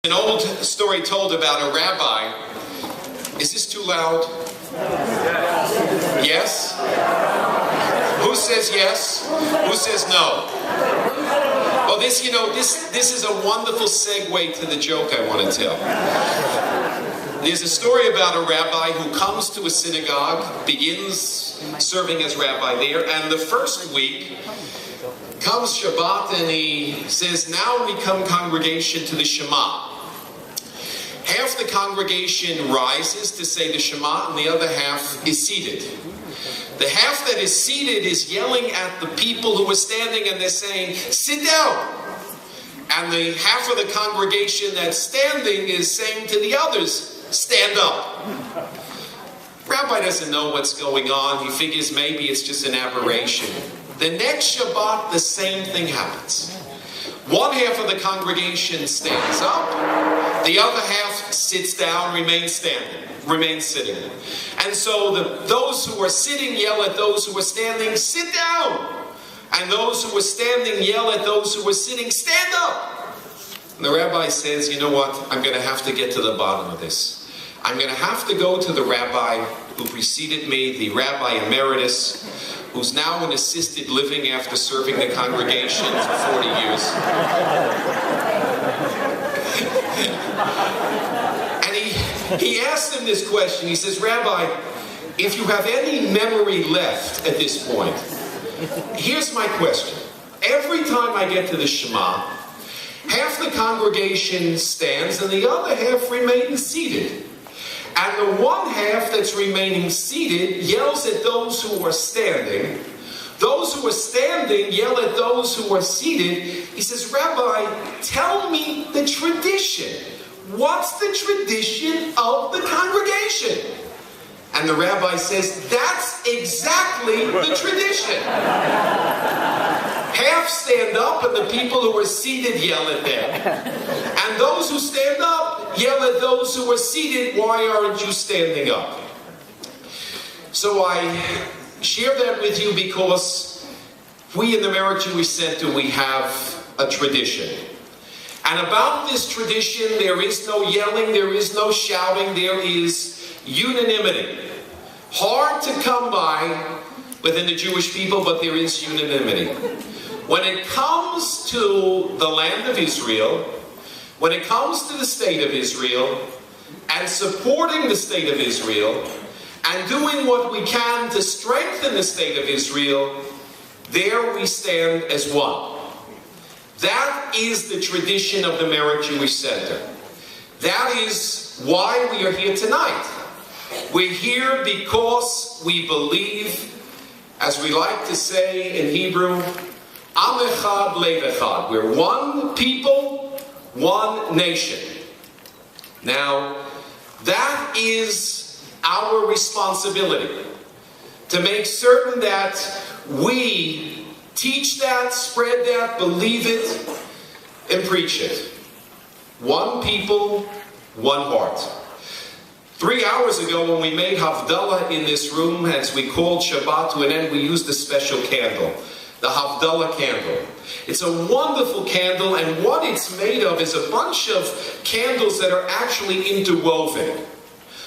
An old story told about a rabbi. Is this too loud? Yes? Who says yes? Who says no? Well, this is a wonderful segue to the joke I want to tell. There's a story about a rabbi who comes to a synagogue, begins serving as rabbi there, and the first week comes Shabbat and he says, now we come congregation to the Shema. Half the congregation rises to say the Shema and the other half is seated. The half that is seated is yelling at the people who are standing and they're saying, sit down. And the half of the congregation that's standing is saying to the others, stand up. Rabbi doesn't know what's going on. He figures maybe it's just an aberration. The next Shabbat, the same thing happens. One half of the congregation stands up, the other half sits down, remains sitting. And so those who are sitting yell at those who are standing, sit down. And those who are standing yell at those who are sitting, stand up. And the rabbi says, you know what, I'm going to have to get to the bottom of this. I'm going to have to go to the rabbi who preceded me, the rabbi emeritus, who's now in assisted living after serving the congregation for 40 years. And he asked him this question. He says, Rabbi, if you have any memory left at this point, here's my question. Every time I get to the Shema, half the congregation stands and the other half remains seated. And the one half that's remaining seated yells at those who are standing. Those who are standing yell at those who are seated. He says, Rabbi, tell me the tradition. What's the tradition of the congregation? And the rabbi says, that's exactly the tradition. Half stand up and the people who are seated yell at them. And those who stand up yell at those who are seated, why aren't you standing up? So I share that with you because we in the Merit Jewish Center, we have a tradition. And about this tradition, there is no yelling, there is no shouting, there is unanimity. Hard to come by within the Jewish people, but there is unanimity. When it comes to the land of Israel, when it comes to the state of Israel, and supporting the state of Israel, and doing what we can to strengthen the state of Israel, there we stand as one. That is the tradition of the Merit Jewish Center. That is why we are here tonight. We're here because we believe, as we like to say in Hebrew, Am echad lev echad. We're one people, one nation. Now, that is our responsibility, to make certain that we teach that, spread that, believe it, and preach it. One people, one heart. 3 hours ago when we made Havdalah in this room, as we called Shabbat to an end, we used a special candle, the Havdalah candle. It's a wonderful candle, and what it's made of is a bunch of candles that are actually interwoven.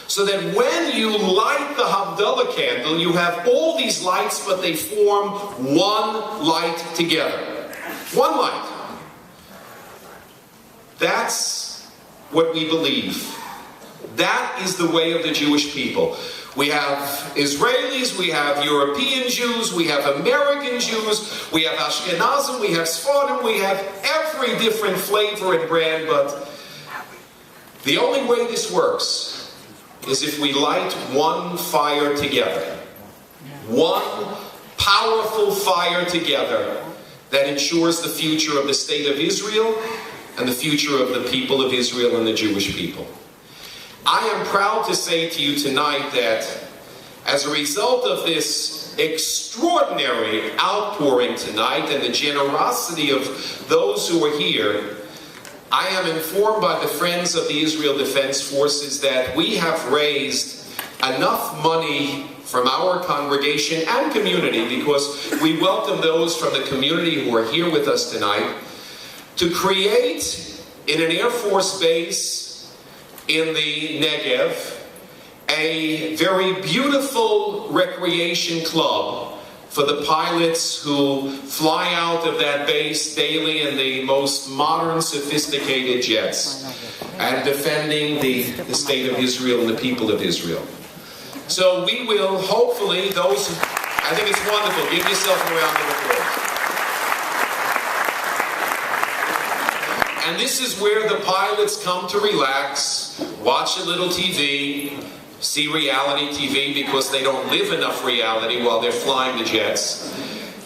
So that when you light the Havdalah candle, you have all these lights, but they form one light together. One light. That's what we believe. That is the way of the Jewish people. We have Israelis, we have European Jews, we have American Jews, we have Ashkenazim, we have Sephardim, we have every different flavor and brand, but the only way this works is if we light one fire together. One powerful fire together that ensures the future of the state of Israel and the future of the people of Israel and the Jewish people. I am proud to say to you tonight that as a result of this extraordinary outpouring tonight and the generosity of those who are here, I am informed by the Friends of the Israel Defense Forces that we have raised enough money from our congregation and community, because we welcome those from the community who are here with us tonight, to create in an Air Force base in the Negev, a very beautiful recreation club for the pilots who fly out of that base daily in the most modern, sophisticated jets and defending the state of Israel and the people of Israel. So we will hopefully, I think it's wonderful. Give yourself a round of applause. And this is where the pilots come to relax, watch a little TV, see reality TV because they don't live enough reality while they're flying the jets,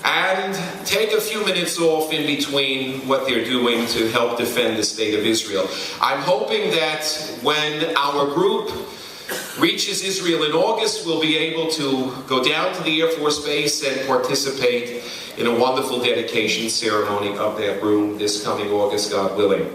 and take a few minutes off in between what they're doing to help defend the state of Israel. I'm hoping that when our group reaches Israel in August, we'll be able to go down to the Air Force Base and participate in a wonderful dedication ceremony of that room this coming August, God willing.